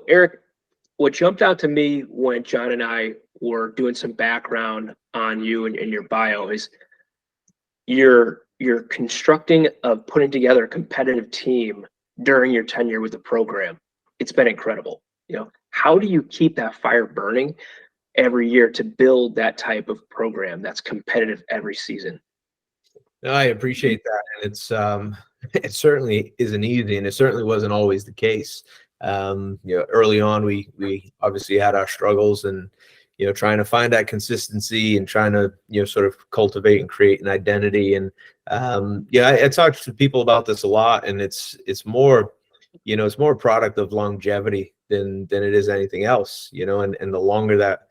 Eric, what jumped out to me when John and I were doing some background on you and your bio is you're constructing of putting together a competitive team during your tenure with the program. It's been incredible. How do you keep that fire burning every year to build that type of program that's competitive every season? No, I appreciate that. And it certainly isn't easy, and it certainly wasn't always the case. Early on, we obviously had our struggles, and trying to find that consistency and trying to sort of cultivate and create an identity. And I talk to people about this a lot, and it's more it's more a product of longevity than it is anything else. And the longer that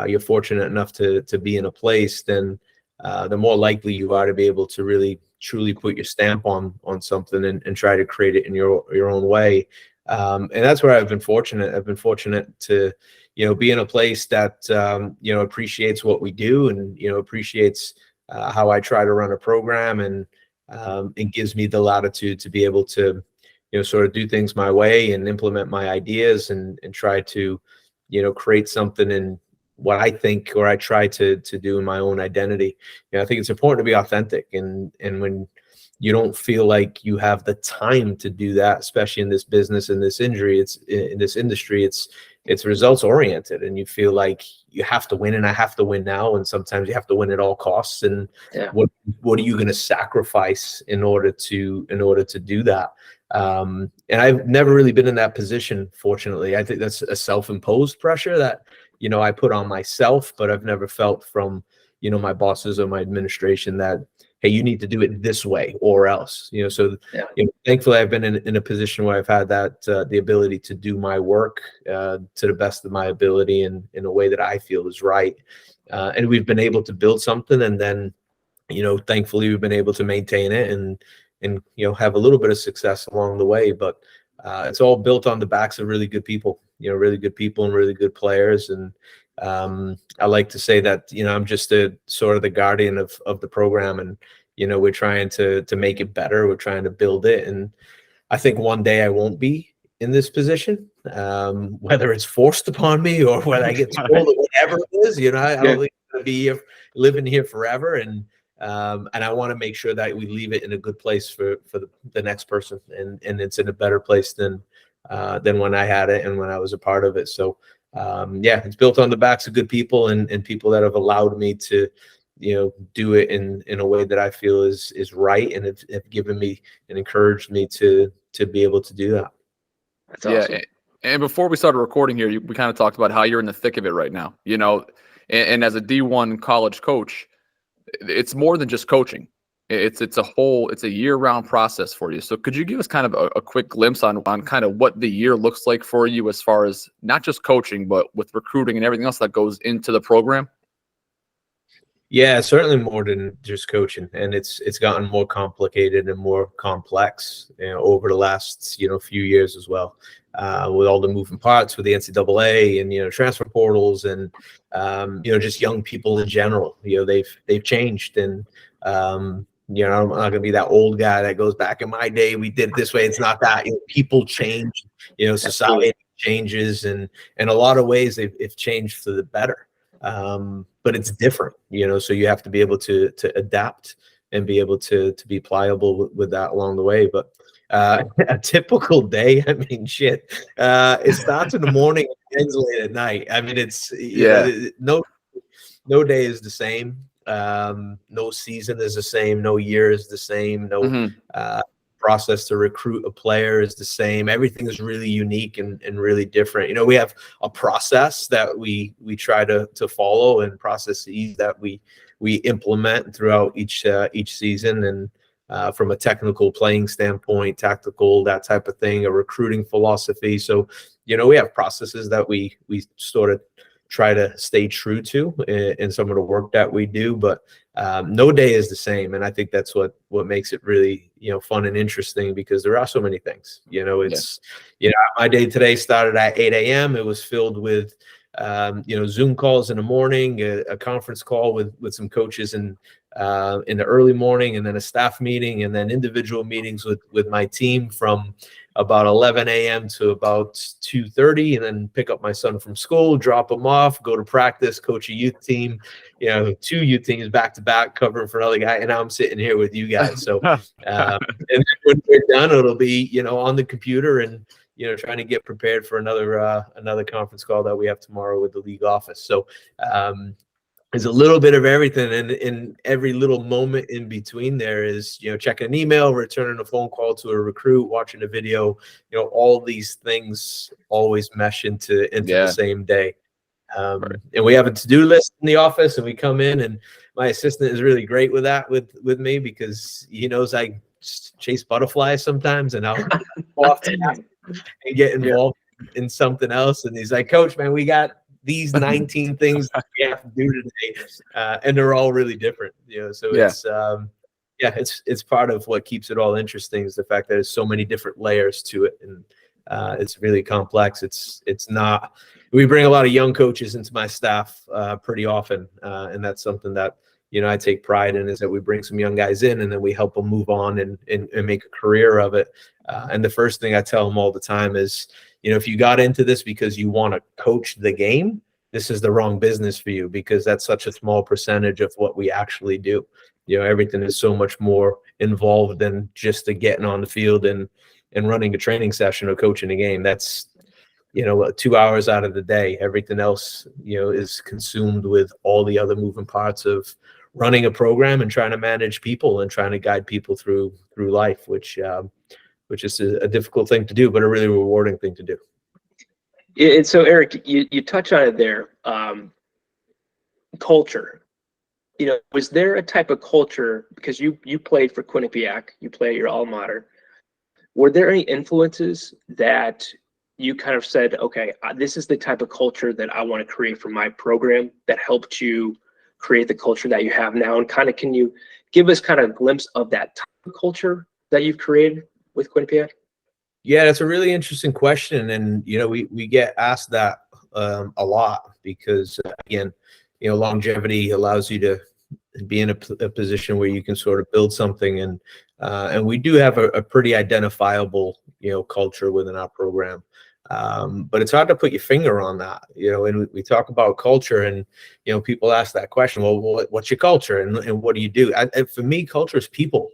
you're fortunate enough to be in a place, then the more likely you are to be able to really truly put your stamp on something and try to create it in your own way. And that's where I've been fortunate. I've been fortunate to, be in a place that, appreciates what we do and, appreciates how I try to run a program, and it gives me the latitude to be able to, sort of do things my way and implement my ideas and try to, create something in what I think, or I try to do in my own identity. I think it's important to be authentic, and when you don't feel like you have the time to do that, especially in this business, in this industry, it's results oriented, and you feel like you have to win, and I have to win now, and sometimes you have to win at all costs. And what are you going to sacrifice in order to do that? And I've never really been in that position, fortunately. I think that's a self-imposed pressure that I put on myself, but I've never felt from my bosses or my administration that, hey, you need to do it this way or else. Thankfully I've been in a position where I've had that the ability to do my work to the best of my ability and in a way that I feel is right. And we've been able to build something, and then thankfully we've been able to maintain it and have a little bit of success along the way. But it's all built on the backs of really good people, really good people and really good players. And I like to say that, I'm just a sort of the guardian of the program, and, we're trying to make it better. We're trying to build it. And I think one day I won't be in this position, whether it's forced upon me or whether I get told or whatever it is, I don't think I'm going to be here, living here forever. And I want to make sure that we leave it in a good place for the next person, and it's in a better place than when I had it and when I was a part of it. So it's built on the backs of good people and people that have allowed me to do it in a way that I feel is right, and have given me and encouraged me to be able to do that. That's awesome. And before we started recording here, we kind of talked about how you're in the thick of it right now, and as a D1 college coach, it's more than just coaching. It's a year-round process for you. So could you give us kind of a quick glimpse on kind of what the year looks like for you, as far as not just coaching, but with recruiting and everything else that goes into the program? Yeah, certainly more than just coaching, and it's gotten more complicated and more complex, over the last few years as well, with all the moving parts with the NCAA and transfer portals and just young people in general. They've changed, and I'm not going to be that old guy that goes back in my day, we did it this way. It's not that. People change, society changes, and in a lot of ways they've changed for the better. But it's different, so you have to be able to adapt and be able to be pliable with that along the way. But a typical day, I mean, shit, it starts in the morning and ends late at night. I mean, it's no day is the same. No season is the same. No year is the same. No process to recruit a player is the same. Everything is really unique and really different. We have a process that we try to follow, and processes that we implement throughout each season, and from a technical playing standpoint, tactical, that type of thing, a recruiting philosophy. So we have processes that we sort of try to stay true to in some of the work that we do, but no day is the same. And I think that's what makes it really, fun and interesting, because there are so many things. It's my day today started at 8 a.m. It was filled with Zoom calls in the morning, a conference call with some coaches in the early morning, and then a staff meeting, and then individual meetings with my team from about 11 a.m. to about 2:30, and then pick up my son from school, drop him off, go to practice, coach a youth team, 2 youth teams back to back, covering for another guy, and now I'm sitting here with you guys. So, and then when we're done, it'll be on the computer and trying to get prepared for another conference call that we have tomorrow with the league office. So there's a little bit of everything, and in every little moment in between there is checking an email, returning a phone call to a recruit, watching a video. All these things always mesh into the same day. And we have a to-do list in the office, and we come in, and my assistant is really great with that with me, because he knows I chase butterflies sometimes, and I'll go off to that and get involved in something else. And he's like, "Coach, man, we got these 19 things that we have to do today," and they're all really different. So it's part of what keeps it all interesting, is the fact that there's so many different layers to it, and it's really complex. It's not. We bring a lot of young coaches into my staff pretty often, and that's something that I take pride in, is that we bring some young guys in, and then we help them move on and make a career of it. And the first thing I tell them all the time is, if you got into this because you want to coach the game, this is the wrong business for you, because that's such a small percentage of what we actually do. Everything is so much more involved than just getting on the field and running a training session or coaching a game. That's 2 hours out of the day. Everything else is consumed with all the other moving parts of running a program and trying to manage people and trying to guide people through life, which is a difficult thing to do, but a really rewarding thing to do. And so, Eric, you touch on it there. Culture. Was there a type of culture, because you played for Quinnipiac, you play at your alma mater? Were there any influences that you kind of said, okay, this is the type of culture that I want to create for my program, that helped you create the culture that you have now? And kind of, can you give us kind of a glimpse of that type of culture that you've created with Quinnipiac? Yeah, that's a really interesting question. And, we get asked that a lot, because, again, longevity allows you to be in a position where you can sort of build something. And we do have a pretty identifiable, culture within our program. But it's hard to put your finger on that, and we talk about culture, and, people ask that question, well, what's your culture, and what do you do? For me, culture is people.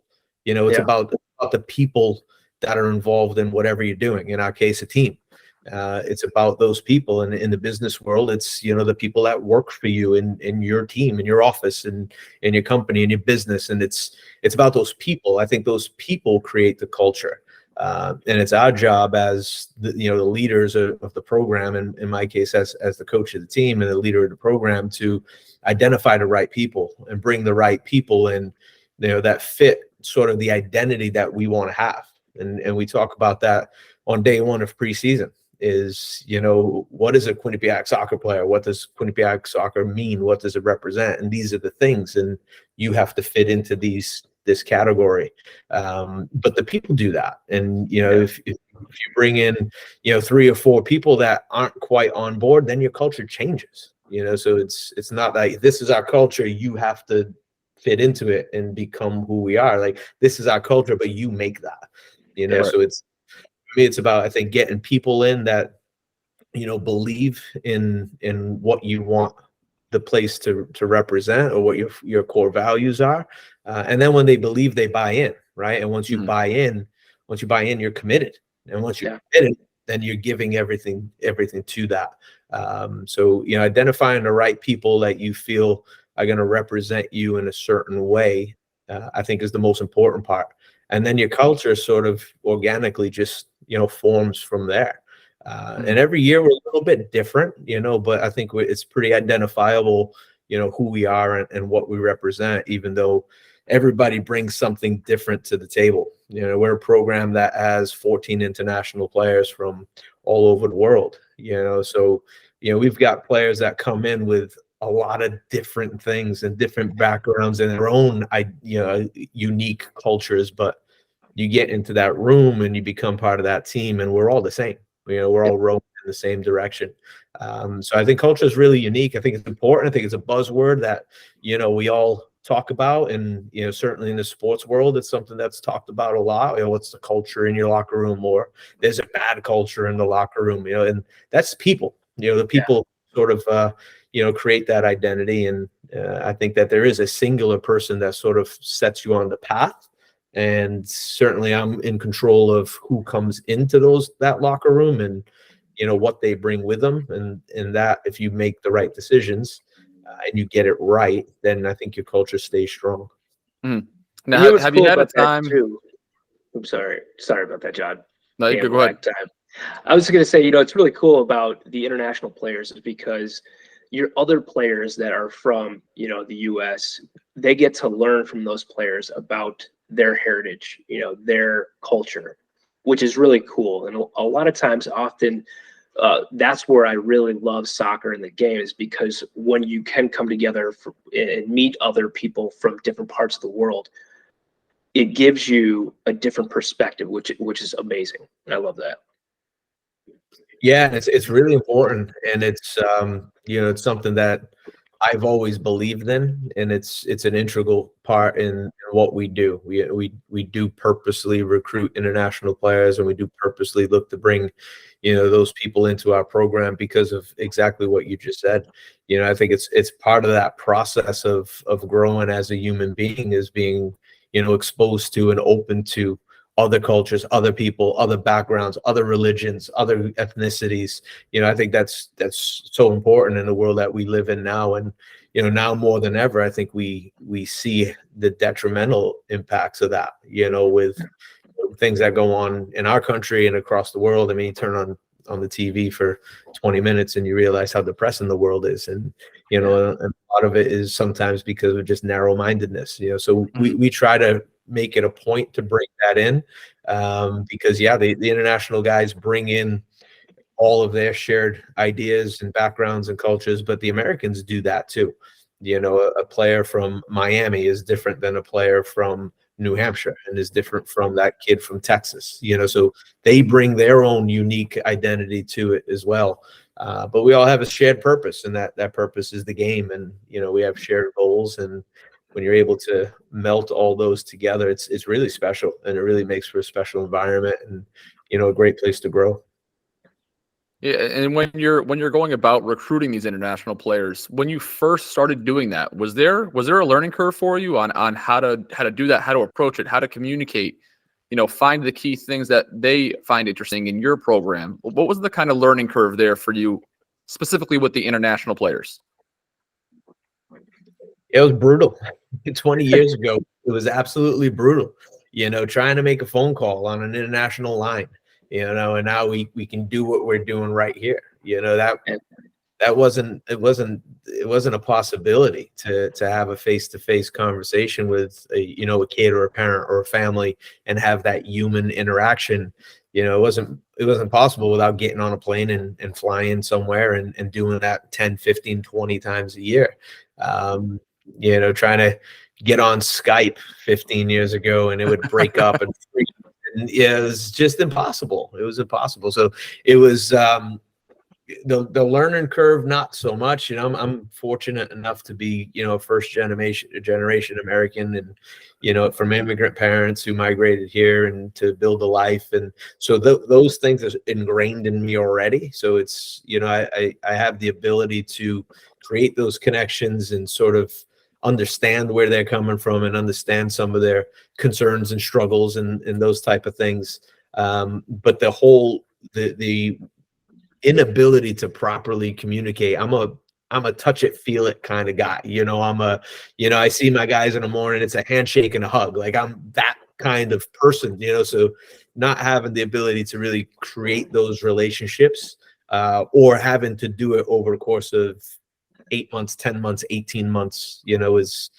It's about the people that are involved in whatever you're doing. In our case, a team. It's about those people, and in the business world, it's the people that work for you in your team, in your office, and in your company, in your business, and it's about those people. I think those people create the culture, and it's our job as the leaders of the program, and in my case, as the coach of the team and the leader of the program, to identify the right people and bring the right people in, that fit sort of the identity that we want to have. And we talk about that on day one of preseason, is, what is a Quinnipiac soccer player? What does Quinnipiac soccer mean? What does it represent? And these are the things, and you have to fit into this category. But the people do that. And, if you bring in, 3 or 4 people that aren't quite on board, then your culture changes, so it's not like, this is our culture, you have to fit into it and become who we are. Like, this is our culture, but you make that. So it's, for me, it's about, I think, getting people in that, believe in what you want the place to represent, or what your core values are. And then when they believe, they buy in, right? And once you buy in, you're committed. And once you're committed, then you're giving everything to that. So, identifying the right people that you feel are going to represent you in a certain way, I think, is the most important part. And then your culture sort of organically just, forms from there. And every year we're a little bit different, but I think it's pretty identifiable, who we are and what we represent, even though everybody brings something different to the table. We're a program that has 14 international players from all over the world, so, we've got players that come in with a lot of different things and different backgrounds and their own, unique cultures. But you get into that room and you become part of that team, and we're all the same. We're all rowing in the same direction. So I think culture is really unique. I think it's important. I think it's a buzzword that, we all talk about, and certainly in the sports world, it's something that's talked about a lot. What's the culture in your locker room, or there's a bad culture in the locker room, and that's people. The people sort of create that identity, and I think that there is a singular person that sort of sets you on the path. And certainly I'm in control of who comes into that locker room, and what they bring with them, and that if you make the right decisions and you get it right, then I think your culture stays strong. Mm. Now, have you had a time too? I'm sorry about that, John. No, you go ahead. I was going to say, it's really cool about the international players is because your other players that are from, the U.S., they get to learn from those players about their heritage, their culture, which is really cool. And a lot of times, often, that's where I really love soccer in the game, is because when you can come together and meet other people from different parts of the world, it gives you a different perspective, which is amazing. And I love that. Yeah, it's really important, and it's it's something that I've always believed in, and it's an integral part in what we do. We do purposely recruit international players, and we do purposely look to bring those people into our program because of exactly what you just said. I think it's part of that process of growing as a human being, is being exposed to and open to other cultures, other people, other backgrounds, other religions, other ethnicities. I think that's so important in the world that we live in now. And now more than ever, I think we see the detrimental impacts of that, with things that go on in our country and across the world. I mean, you turn on the TV for 20 minutes and you realize how depressing the world is. And, and a lot of it is sometimes because of just narrow-mindedness, so we try to make it a point to bring that in, because the international guys bring in all of their shared ideas and backgrounds and cultures, but the Americans do that too. A player from Miami is different than a player from New Hampshire, and is different from that kid from Texas, so they bring their own unique identity to it as well. But we all have a shared purpose, and that purpose is the game. And, we have shared goals, and when you're able to melt all those together, it's really special, and it really makes for a special environment, and, a great place to grow. Yeah, and when you're going about recruiting these international players, when you first started doing that, was there a learning curve for you on how to do that, how to approach it, how to communicate, find the key things that they find interesting in your program? What was the kind of learning curve there for you, specifically with the international players? It was brutal. 20 years ago, it was absolutely brutal. Trying to make a phone call on an international line. And now we can do what we're doing right here. That wasn't a possibility to have a face-to-face conversation with a kid or a parent or a family and have that human interaction. It wasn't possible without getting on a plane and flying somewhere and doing that 10, 15, 20 times a year. Trying to get on Skype 15 years ago and it would break up and freeze. And it was just impossible. It was impossible. So it was the learning curve, not so much. I'm fortunate enough to be, first generation American, and from immigrant parents who migrated here and to build a life. And so those things are ingrained in me already. So it's, I have the ability to create those connections and sort of understand where they're coming from and understand some of their concerns and struggles and those type of things. But the inability to properly communicate, I'm a touch it, feel it kind of guy. I see my guys in the morning, it's a handshake and a hug. Like, I'm that kind of person, so not having the ability to really create those relationships, or having to do it over the course of 8 months, 10 months, 18 months, is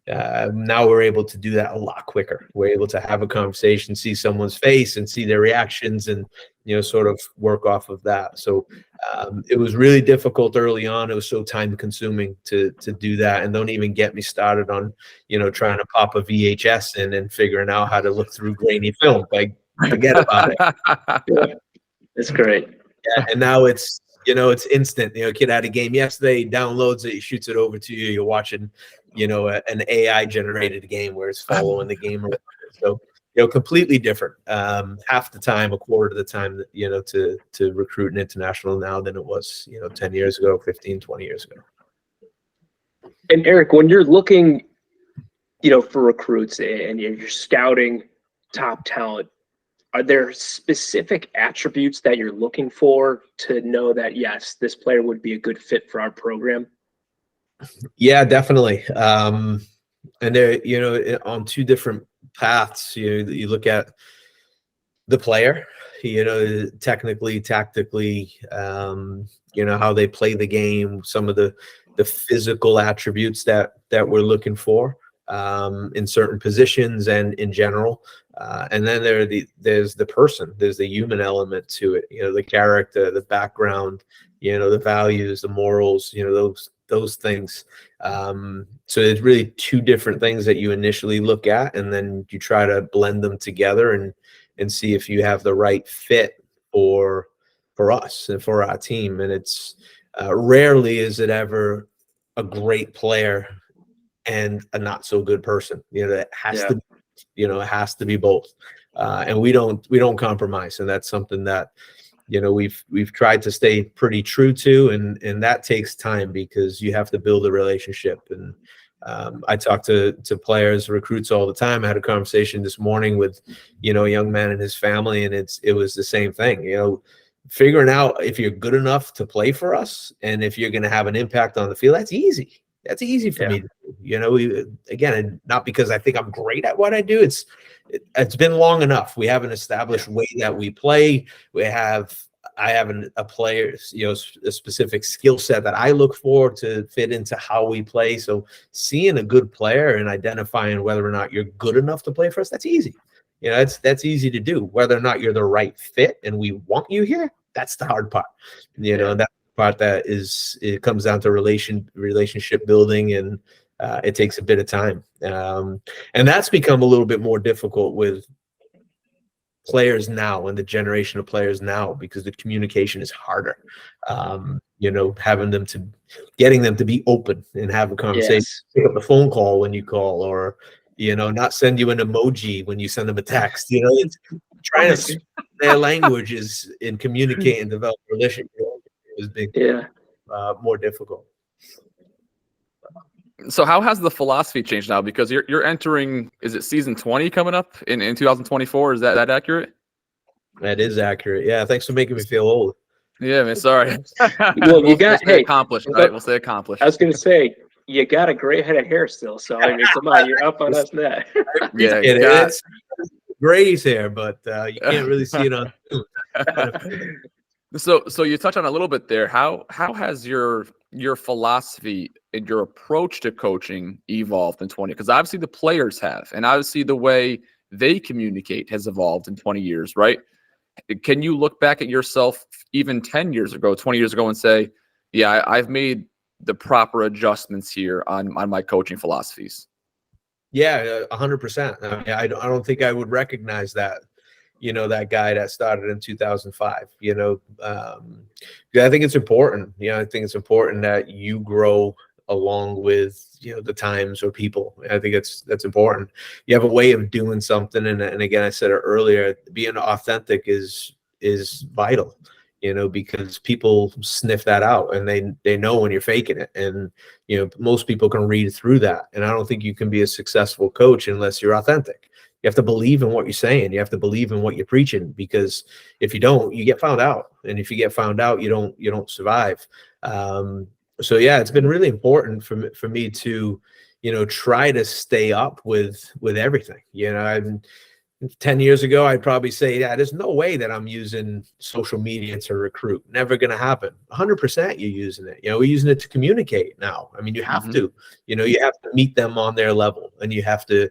now we're able to do that a lot quicker. We're able to have a conversation, see someone's face and see their reactions, and, sort of work off of that. So it was really difficult early on. It was so time consuming to do that. And don't even get me started on, trying to pop a VHS in and figuring out how to look through grainy film. Like, forget about it. Yeah. It's great. Yeah, and now it's, it's instant. A kid had a game yesterday, downloads it, shoots it over to you. You're watching, an AI generated game where it's following the game. So, completely different. Half the time, a quarter of the time, to recruit an international now than it was, 10 years ago, 15, 20 years ago. And Eric, when you're looking, for recruits and you're scouting top talent, are there specific attributes that you're looking for to know that, yes, this player would be a good fit for our program? Yeah, definitely. And there, on two different paths, you look at the player, technically, tactically, how they play the game, some of the physical attributes that we're looking for in certain positions and in general. And then there's the person, there's the human element to it, the character, the background, the values, the morals, those things. So there's really two different things that you initially look at, and then you try to blend them together and see if you have the right fit for us and for our team. And it's rarely is it ever a great player and a not so good person. It has to, it has to be both. And we don't compromise. And that's something that, we've tried to stay pretty true to, and that takes time because you have to build a relationship. And I talk to players, recruits all the time. I had a conversation this morning with, a young man and his family, and it was the same thing, figuring out if you're good enough to play for us and if you're going to have an impact on the field. That's easy. That's easy for me to do. Again, not because I think I'm great at what I do. It's been long enough. We have an established way that we play. I have a player, a specific skill set that I look for to fit into how we play. So seeing a good player and identifying whether or not you're good enough to play for us, that's easy. That's easy to do. Whether or not you're the right fit and we want you here, that's the hard part. That part that it comes down to relationship building, and it takes a bit of time. And that's become a little bit more difficult with players now and the generation of players now, because the communication is harder. Getting them to be open and have a conversation, pick up the phone call when you call, or, not send you an emoji when you send them a text, it's trying to speak their languages and communicate and develop a relationship is big, more difficult. So how has the philosophy changed now? Because you're entering, is it season 20 coming up in 2024? Is that accurate? That is accurate. Yeah. Thanks for making me feel old. Yeah, man. Sorry. Well, we'll say accomplished. Right? We'll say accomplished. I was going to say, you got a great head of hair still. So, I mean, come on, you're up on us now. Yeah. It's Grady's hair, but you can't really see it on. So you touched on a little bit there. How has your philosophy and your approach to coaching evolved in 20? Because obviously the players have, and obviously the way they communicate has evolved in 20 years, right? Can you look back at yourself even 10 years ago, 20 years ago, and say, yeah, I've made the proper adjustments here on my coaching philosophies? Yeah, 100%. I don't think I would recognize that. That guy that started in 2005, I think it's important. I think it's important that you grow along with, the times or people. I think that's important. You have a way of doing something. And again, I said it earlier, being authentic is vital, because people sniff that out and they know when you're faking it. And, most people can read through that. And I don't think you can be a successful coach unless you're authentic. You have to believe in what you're saying. You have to believe in what you're preaching, because if you don't, you get found out. And if you get found out, you don't survive. So yeah, it's been really important for me to, try to stay up with everything. 10 years ago, I'd probably say, yeah, there's no way that I'm using social media to recruit. Never going to happen. 100% you're using it. We're using it to communicate now. I mean, you have to, you have to meet them on their level, and you have to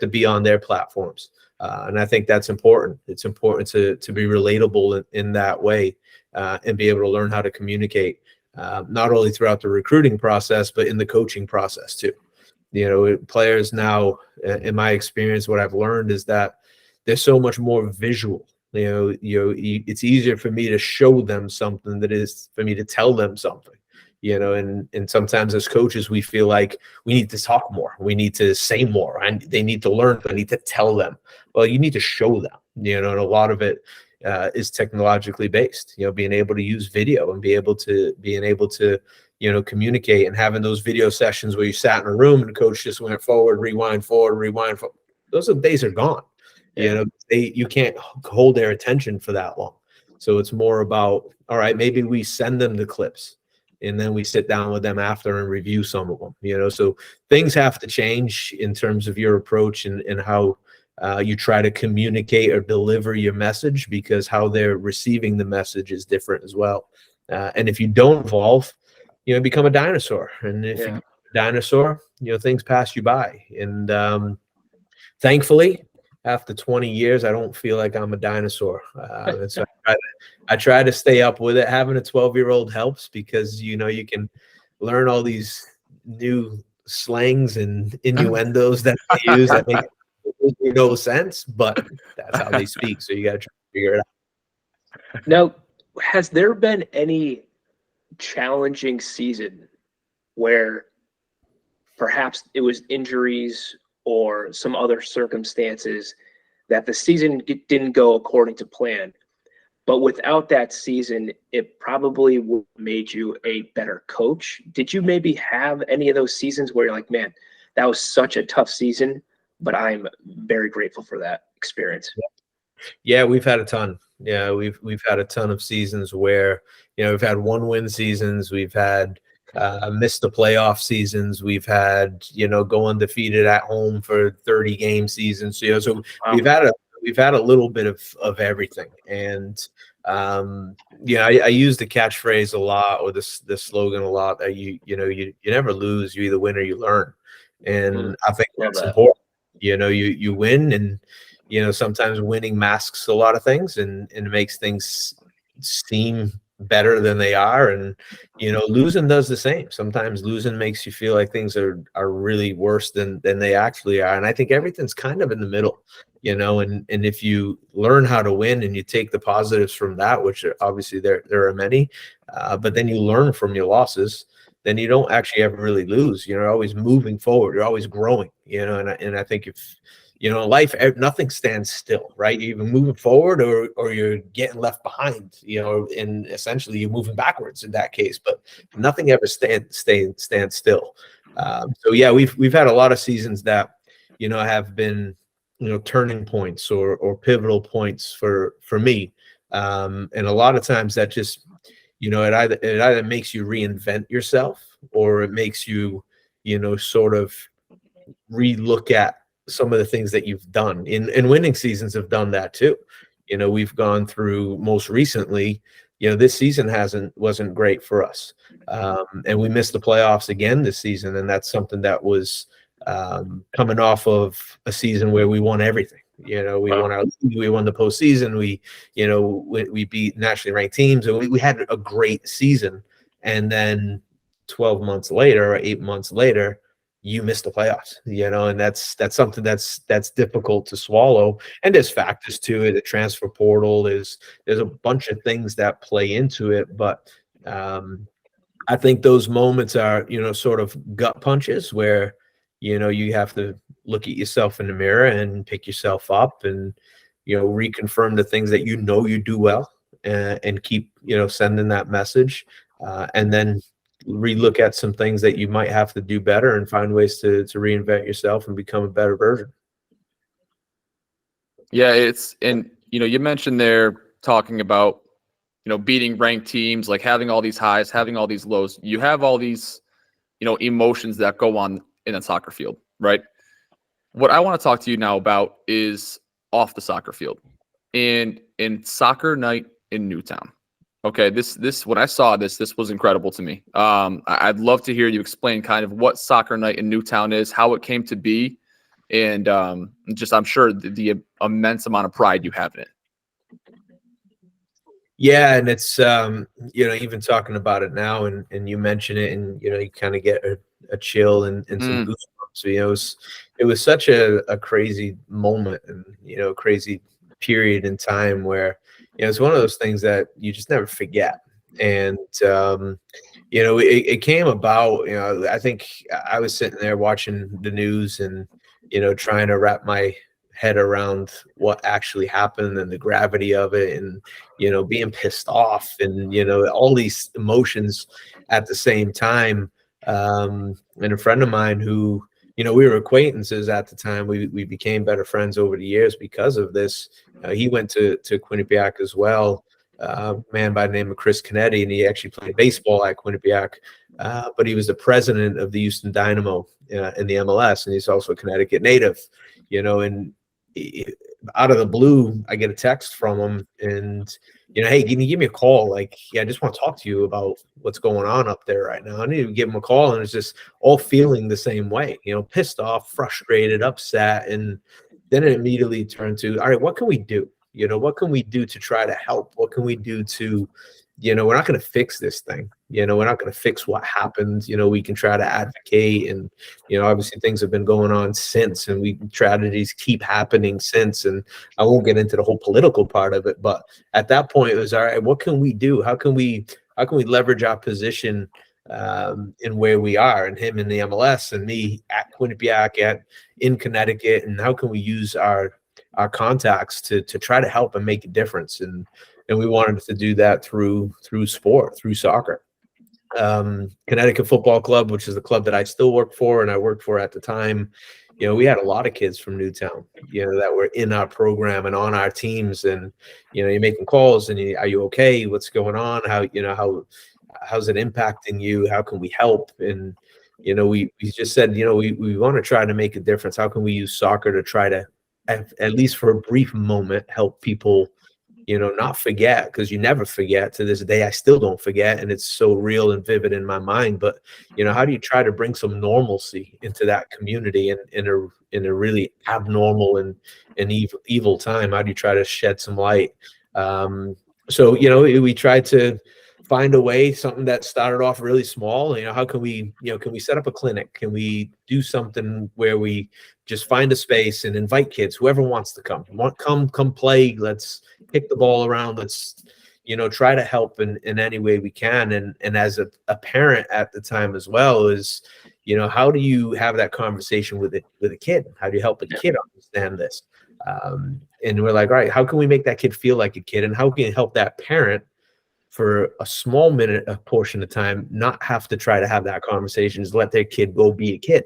be on their platforms. And I think that's important. It's important to be relatable in that way, and be able to learn how to communicate, not only throughout the recruiting process, but in the coaching process too. Players now, in my experience, what I've learned is that they're so much more visual. It's easier for me to show them something than it is for me to tell them something. And sometimes as coaches, we feel like we need to talk more, we need to say more, and they need to learn. I need to tell them. Well, you need to show them. And a lot of it is technologically based. Being able to use video and being able to communicate, and having those video sessions where you sat in a room and the coach just went forward, rewind, forward, rewind. Forward. Those days are gone. Yeah. You can't hold their attention for that long. So it's more about, all right, maybe we send them the clips, and then we sit down with them after and review some of them. So things have to change in terms of your approach and how you try to communicate or deliver your message, because how they're receiving the message is different as well. And if you don't evolve, become a dinosaur. And if you become a dinosaur, things pass you by. And thankfully, after 20 years, I don't feel like I'm a dinosaur. And so I try to stay up with it. Having a 12-year-old helps, because you can learn all these new slangs and innuendos that they use that make no sense, but that's how they speak. So you got to try to figure it out. Now, has there been any challenging season where perhaps it was injuries or some other circumstances that the season didn't go according to plan, but without that season, it probably would have made you a better coach? Did you maybe have any of those seasons where you're like, man, that was such a tough season, but I'm very grateful for that experience? Yeah, we've had a ton. Yeah, we've had a ton of seasons where, we've had 1-win seasons, we've had missed the playoff seasons, we've had, go undefeated at home for 30-game seasons. So wow. we've had a little bit of everything. And I use the catchphrase a lot, or the slogan a lot, that you never lose, you either win or you learn. And I think that's important. You win, and sometimes winning masks a lot of things and makes things seem better than they are. And losing does the same. Sometimes losing makes you feel like things are really worse than they actually are. And I think everything's kind of in the middle, and if you learn how to win and you take the positives from that, which obviously there are many, but then you learn from your losses, then you don't actually ever really lose. You're always moving forward, you're always growing, and I think if in life, nothing stands still, right? You're either moving forward or you're getting left behind, and essentially you're moving backwards in that case, but nothing ever stands still. So yeah, we've had a lot of seasons that, have been, turning points or pivotal points for me. And a lot of times that just, it either makes you reinvent yourself, or it makes you, sort of relook at some of the things that you've done. In winning seasons have done that too. We've gone through, most recently, this season wasn't great for us. And we missed the playoffs again this season. And that's something that was coming off of a season where we won everything. We won the postseason. We beat nationally ranked teams, and we had a great season. And then 12 months later, or 8 months later, you missed the playoffs, and that's something that's difficult to swallow. And there's factors to it, the transfer portal, there's a bunch of things that play into it. But I think those moments are, sort of gut punches where, you have to look at yourself in the mirror and pick yourself up and, reconfirm the things that you do well, and keep, sending that message, and then relook at some things that you might have to do better and find ways to reinvent yourself and become a better version. Yeah, you mentioned there talking about, beating ranked teams, like having all these highs, having all these lows. You have all these, emotions that go on in a soccer field, right? What I want to talk to you now about is off the soccer field, and in soccer night in Newtown. Okay, this when I saw this was incredible to me. I'd love to hear you explain kind of what soccer night in Newtown is, how it came to be, and just I'm sure the immense amount of pride you have in it. Yeah, and it's even talking about it now, and you mention it, and you kind of get a chill and some goosebumps. It was such a crazy moment, and crazy period in time where, it's one of those things that you just never forget. And, it came about, I think I was sitting there watching the news and, trying to wrap my head around what actually happened and the gravity of it, and, being pissed off and, all these emotions at the same time. And a friend of mine who, we were acquaintances at the time. We became better friends over the years because of this. He went to Quinnipiac as well. Man by the name of Chris Canetti, and he actually played baseball at Quinnipiac. But he was the president of the Houston Dynamo in the MLS, and he's also a Connecticut native. And out of the blue, I get a text from him, and hey, can you give me a call? Like, I just want to talk to you about what's going on up there right now. I need to give him a call, and it's just all feeling the same way, pissed off, frustrated, upset. And then it immediately turned to, all right, what can we do? What can we do to try to help? What can we do to, we're not going to fix this thing. We're not going to fix what happened. We can try to advocate, and, obviously things have been going on since, and tragedies keep happening since. And I won't get into the whole political part of it, but at that point it was, all right, what can we do? How can we leverage our position in where we are, and him in the MLS and me at Quinnipiac in Connecticut, and how can we use our contacts to try to help and make a difference? And we wanted to do that through sport, through soccer. Connecticut Football Club, which is the club that I still work for and I worked for at the time, we had a lot of kids from Newtown, that were in our program and on our teams. And, you're making calls and are you okay? What's going on? How's it impacting you? How can we help? And, we just said, we want to try to make a difference. How can we use soccer to try to, at least for a brief moment, help people, not forget? Because you never forget. To this day, I still don't forget, and it's so real and vivid in my mind. But how do you try to bring some normalcy into that community in a really abnormal and evil time? How do you try to shed some light? So we tried to find a way, something that started off really small. How can we set up a clinic? Can we do something where we just find a space and invite kids, whoever wants to come play. Let's kick the ball around. Let's, try to help in any way we can. And as a parent at the time as well, is, how do you have that conversation with a kid? How do you help a kid understand this? And we're like, all right, how can we make that kid feel like a kid? And how can you help that parent for a small portion of time, not have to try to have that conversation, is let their kid go be a kid.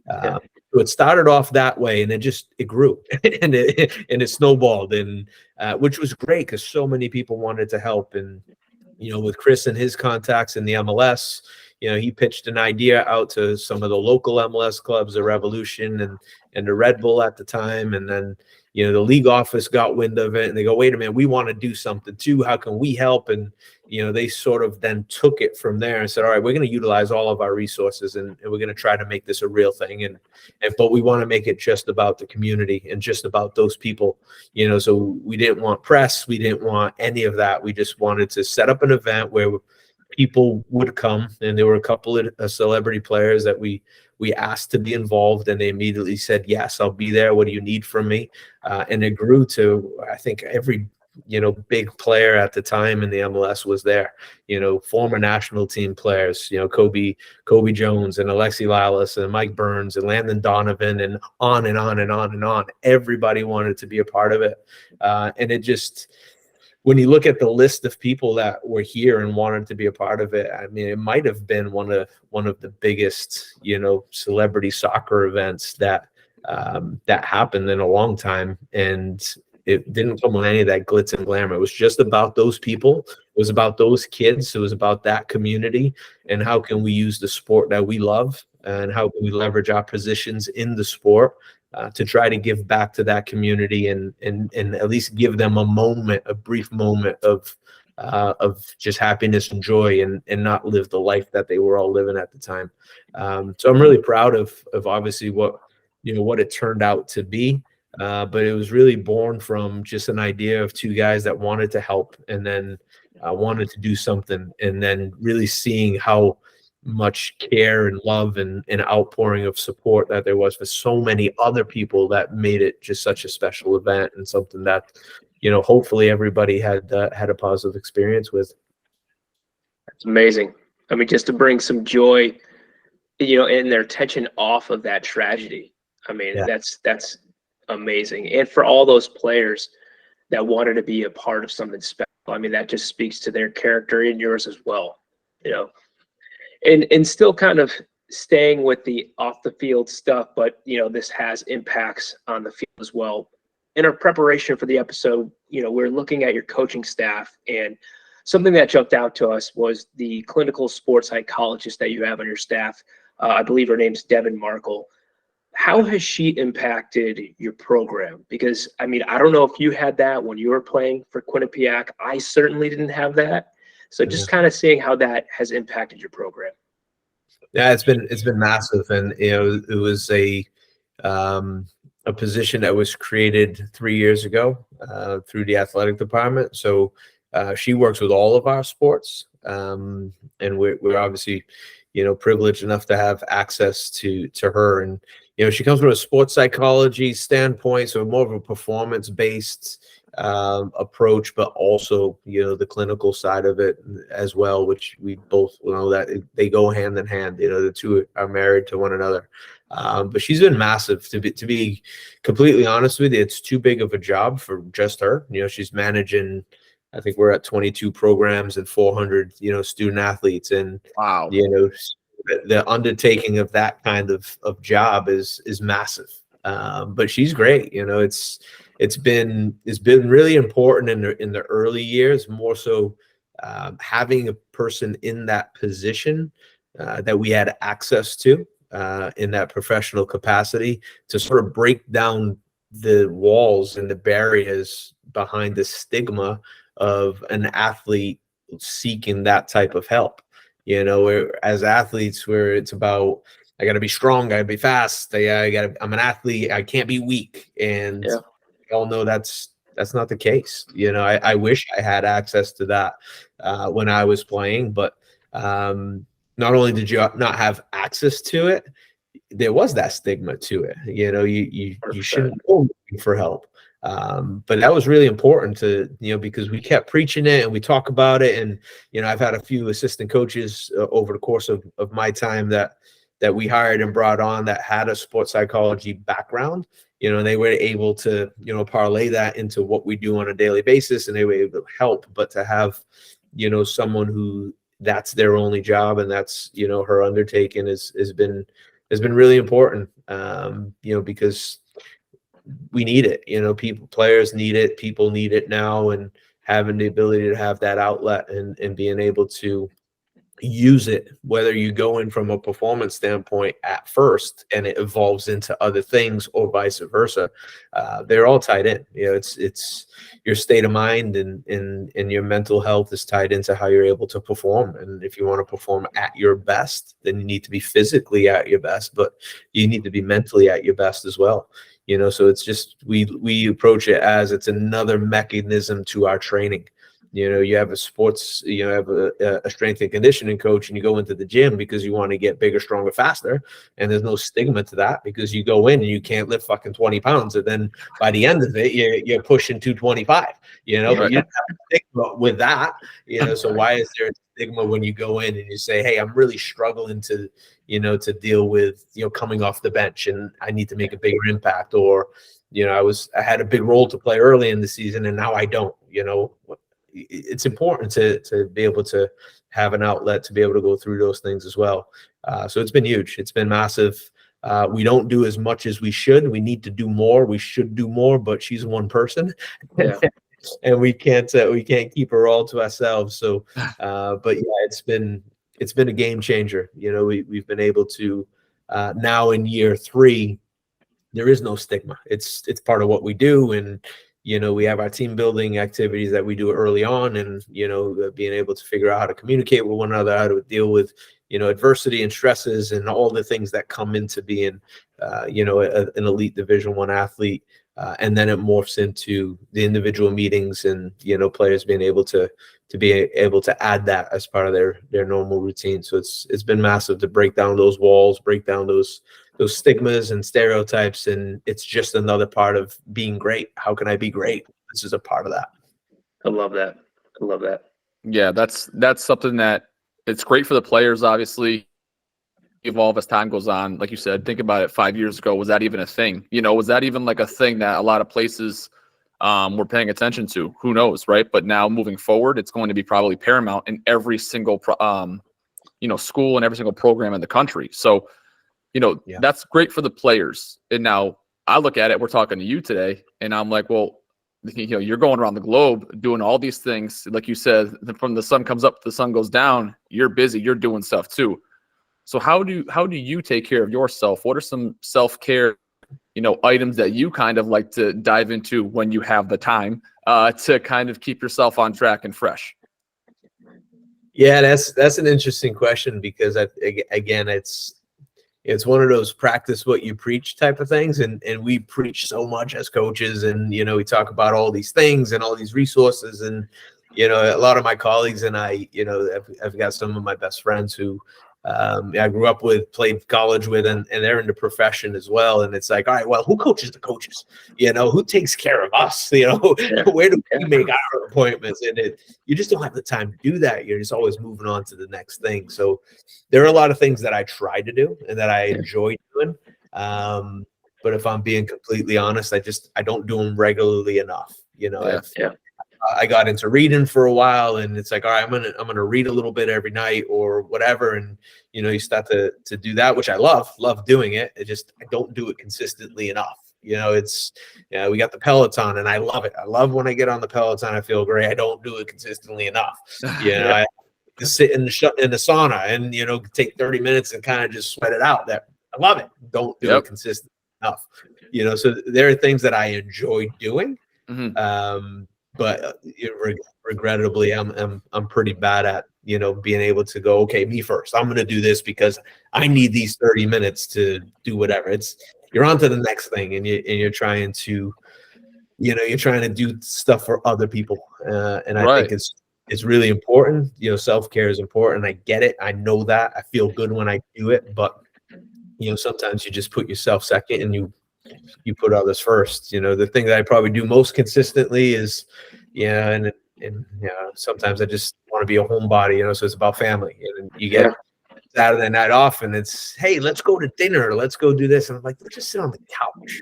So it started off that way, and it grew and it snowballed, and which was great because so many people wanted to help. And, with Chris and his contacts in the MLS, he pitched an idea out to some of the local MLS clubs, the Revolution and the Red Bull at the time. And then, the league office got wind of it, and they go, wait a minute, we want to do something too. How can we help? And, they sort of then took it from there and said, all right, we're going to utilize all of our resources, and we're going to try to make this a real thing. But we want to make it just about the community and just about those people, so we didn't want press. We didn't want any of that. We just wanted to set up an event where people would come, and there were a couple of celebrity players that we asked to be involved, and they immediately said, yes, I'll be there. What do you need from me? And it grew to, I think, every big player at the time in the MLS was there. Former national team players, Kobe Jones and Alexi Lalas and Mike Burns and Landon Donovan, and on and on and on and on. Everybody wanted to be a part of it. And it just, when you look at the list of people that were here and wanted to be a part of it, I mean, it might have been one of the biggest, celebrity soccer events that happened in a long time. And it didn't come with any of that glitz and glamour. It was just about those people. It was about those kids. It was about that community, and how can we use the sport that we love, and how can we leverage our positions in the sport to try to give back to that community, and at least give them a brief moment of just happiness and joy, and not live the life that they were all living at the time. So I'm really proud of obviously what it turned out to be. But it was really born from just an idea of two guys that wanted to help, and then wanted to do something, and then really seeing how much care and love and outpouring of support that there was for so many other people that made it just such a special event and something that, hopefully everybody had a positive experience with. It's amazing. I mean, just to bring some joy, and their attention off of that tragedy. I mean, Yeah. that's amazing. And for all those players that wanted to be a part of something special, I mean, that just speaks to their character and yours as well, and still kind of staying with the off the field stuff, but this has impacts on the field as well. In our preparation for the episode, we're looking at your coaching staff, and something that jumped out to us was the clinical sports psychologist that you have on your staff. I believe her name's Devin Markle. How has she impacted your program? Because, I mean, I don't know if you had that when you were playing for Quinnipiac. I certainly didn't have that. So just kind of seeing how that has impacted your program. Yeah, it's been massive. And, it was a position that was created 3 years ago through the athletic department. So she works with all of our sports. And we're obviously, privileged enough to have access to her. And, she comes from a sports psychology standpoint, so more of a performance-based approach, but also, the clinical side of it as well, which we both know that they go hand in hand. The two are married to one another. But she's been massive. To be completely honest with you, it's too big of a job for just her. She's managing, I think we're at 22 programs and 400, student athletes. And, Wow. The undertaking of that kind of job is massive. But she's great. It's been really important in the early years, more so having a person in that position that we had access to in that professional capacity to sort of break down the walls and the barriers behind the stigma of an athlete seeking that type of help. Where as athletes, where it's about, I got to be strong, I got to be fast, I'm an athlete, I can't be weak, and we all know that's not the case. I wish I had access to that when I was playing, but not only did you not have access to it, there was that stigma to it. You shouldn't go looking for help. But that was really important to, because we kept preaching it and we talk about it. And, I've had a few assistant coaches over the course of my time that we hired and brought on that had a sports psychology background. They were able to, parlay that into what we do on a daily basis, and they were able to help. But to have, someone who that's their only job and that's, her undertaking has been really important, because we need it. Players need it, people need it now, and having the ability to have that outlet and being able to use it, whether you go in from a performance standpoint at first and it evolves into other things or vice versa. They're all tied in. It's your state of mind and your mental health is tied into how you're able to perform. And if you want to perform at your best, then you need to be physically at your best, but you need to be mentally at your best as well. So it's just, we approach it as it's another mechanism to our training. You have a sports, have a strength and conditioning coach, and you go into the gym because you want to get bigger, stronger, faster. And there's no stigma to that because you go in and you can't lift fucking 20 pounds. And then by the end of it, you're pushing 225, but you don't have a stigma with that, so why is there a stigma when you go in and you say, hey, I'm really struggling to deal with, coming off the bench and I need to make a bigger impact, or, I had a big role to play early in the season and now I don't, it's important to be able to have an outlet to be able to go through those things as well. So it's been huge. It's been massive. We don't do as much as we should. We need to do more. We should do more, but she's one person. Yeah. And we can't keep her all to ourselves. So, but yeah, it's been a game changer. We've been able to, now in year 3, there is no stigma. It's part of what we do. And, we have our team building activities that we do early on, and, being able to figure out how to communicate with one another, how to deal with, adversity and stresses and all the things that come into being, an elite Division I athlete. And then it morphs into the individual meetings and, players being able to to be able to add that as part of their normal routine. So it's been massive to break down those walls, break down those stigmas and stereotypes, and it's just another part of being great. How can I be great? This is a part of that. I love that. I love that. Yeah, that's something that it's great for the players, obviously. Evolve as time goes on. Like you said, think about it. 5 years ago, was that even a thing? Was that even like a thing that a lot of places were paying attention to? Who knows, right? But now moving forward, it's going to be probably paramount in every single school and every single program in the country. So that's great for the players. And now I look at it, we're talking to you today, and I'm like, well, you're going around the globe doing all these things. Like you said, from the sun comes up, the sun goes down, you're busy, you're doing stuff too. So how do you take care of yourself? What are some self-care, items that you kind of like to dive into when you have the time to kind of keep yourself on track and fresh? Yeah, that's an interesting question, because again, it's one of those practice what you preach type of things. And we preach so much as coaches, and, we talk about all these things and all these resources. And, a lot of my colleagues and I, I've got some of my best friends who I grew up with, played college with, and they're in the profession as well. And it's like, all right, well, who coaches the coaches? Who takes care of us? Where do we make our appointments? And you just don't have the time to do that. You're just always moving on to the next thing. So there are a lot of things that I try to do and that I enjoy doing. But if I'm being completely honest, I don't do them regularly enough. I got into reading for a while, and it's like, all right, I'm gonna read a little bit every night or whatever. And you start to do that, which I love doing it. I don't do it consistently enough. We got the Peloton, and I love it. I love when I get on the Peloton, I feel great. I don't do it consistently enough. I just sit in the sauna and take 30 minutes and kind of just sweat it out. That I love it. Don't do it consistently enough. So there are things that I enjoy doing. Mm-hmm. But regrettably, I'm pretty bad at being able to go, okay, me first. I'm going to do this because I need these 30 minutes to do whatever. You're on to the next thing, and you're trying to do stuff for other people, and I think it's really important. Self-care is important. I get it. I know that. I feel good when I do it, but sometimes you just put yourself second, and you put others first. The thing that I probably do most consistently is, and sometimes I just want to be a homebody, so it's about family. And you get Saturday night off, and it's, hey, let's go to dinner, let's go do this. And I'm like, let's just sit on the couch.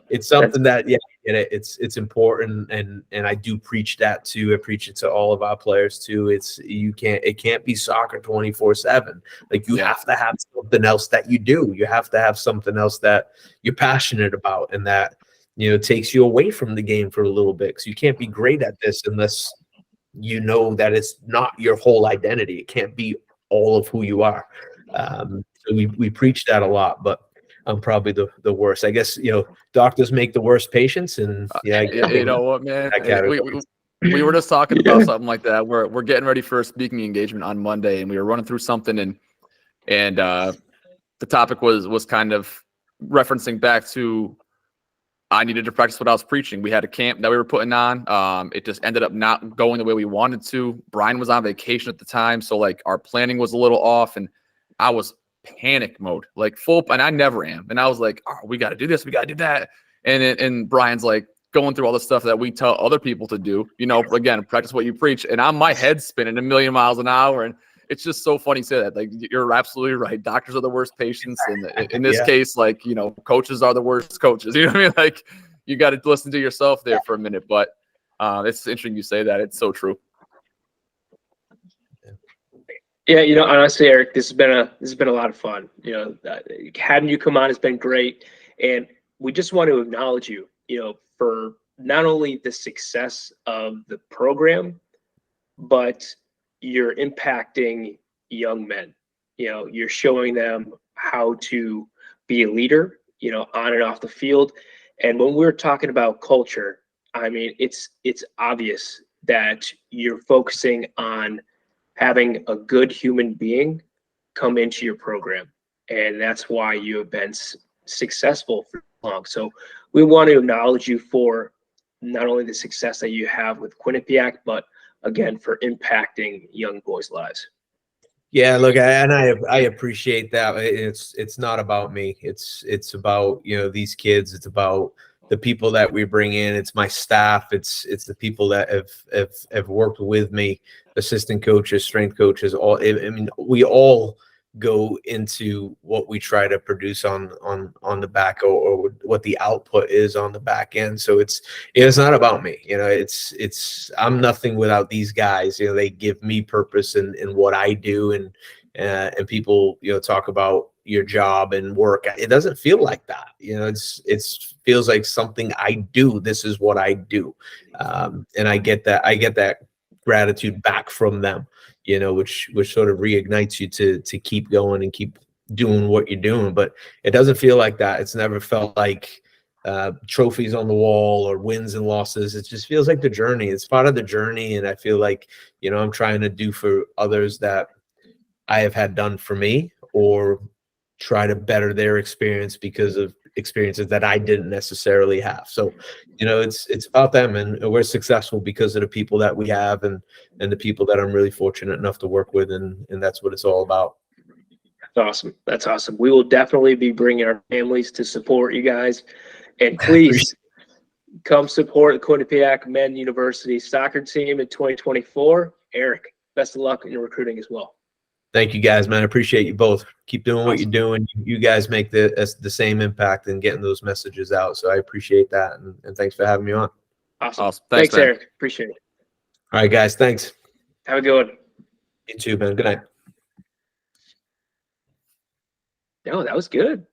It's something that it's important, and I do preach that too. I preach it to all of our players too. It can't be soccer 24/7. Like you have to have something else that you do. You have to have something else that you're passionate about, and that takes you away from the game for a little bit. Because you can't be great at this unless that it's not your whole identity. It can't be all of who you are. So we preach that a lot, but I'm probably the worst. I guess, doctors make the worst patients, and you know what, man? We were just talking about something like that. We're getting ready for a speaking engagement on Monday, and we were running through something, and the topic was kind of referencing back to I needed to practice what I was preaching. We had a camp that we were putting on. It just ended up not going the way we wanted to. Brian was on vacation at the time, so like our planning was a little off, and I was panic mode, like full, and I never am. And I was like, oh, we got to do this, we got to do that. And Brian's like going through all the stuff that we tell other people to do, again, practice what you preach. And my head spinning a million miles an hour. And it's just so funny to say that. Like, you're absolutely right. Doctors are the worst patients. And in this case, like, coaches are the worst coaches. You know what I mean? Like, you got to listen to yourself there for a minute. But it's interesting you say that. It's so true. Yeah, honestly, Eric, this has been a lot of fun. Having you come on has been great, and we just want to acknowledge you, for not only the success of the program, but you're impacting young men. You're showing them how to be a leader, on and off the field. And when we're talking about culture, I mean, it's obvious that you're focusing on having a good human being come into your program. And that's why you have been successful for long. So we want to acknowledge you for not only the success that you have with Quinnipiac, but again, for impacting young boys' lives. Yeah, look, I appreciate that. It's not about me. It's about, you know, these kids. It's about the people that we bring in. It's my staff. It's the people that have worked with me, assistant coaches, strength coaches. All, I mean, we all go into what we try to produce on the back, or what the output is on the back end. So it's not about me. You know, it's I'm nothing without these guys. You know, they give me purpose in what I do, and people, you know, talk about your job and work. It doesn't feel like that. You know, it's feels like something I do. This is what I do, and I get that gratitude back from them, you know, which sort of reignites you to keep going and keep doing what you're doing. But it doesn't feel like that. It's never felt like trophies on the wall or wins and losses. It just feels like the journey. It's part of the journey. And I feel like, you know, I'm trying to do for others that I have had done for me, or try to better their experience because of experiences that I didn't necessarily have. So, you know, it's about them, and we're successful because of the people that we have, and the people that I'm really fortunate enough to work with, and that's what it's all about. That's awesome. That's awesome. We will definitely be bringing our families to support you guys, and please come support the Quinnipiac Men University soccer team in 2024. Eric, best of luck in recruiting as well. Thank you guys, man. I appreciate you both. Keep doing what Awesome. you're doing. You guys make the same impact in getting those messages out. So I appreciate that. And thanks for having me on. Awesome. Thanks, man. Eric. Appreciate it. All right, guys. Thanks. Have a good one. You too, man. Good night. No, that was good.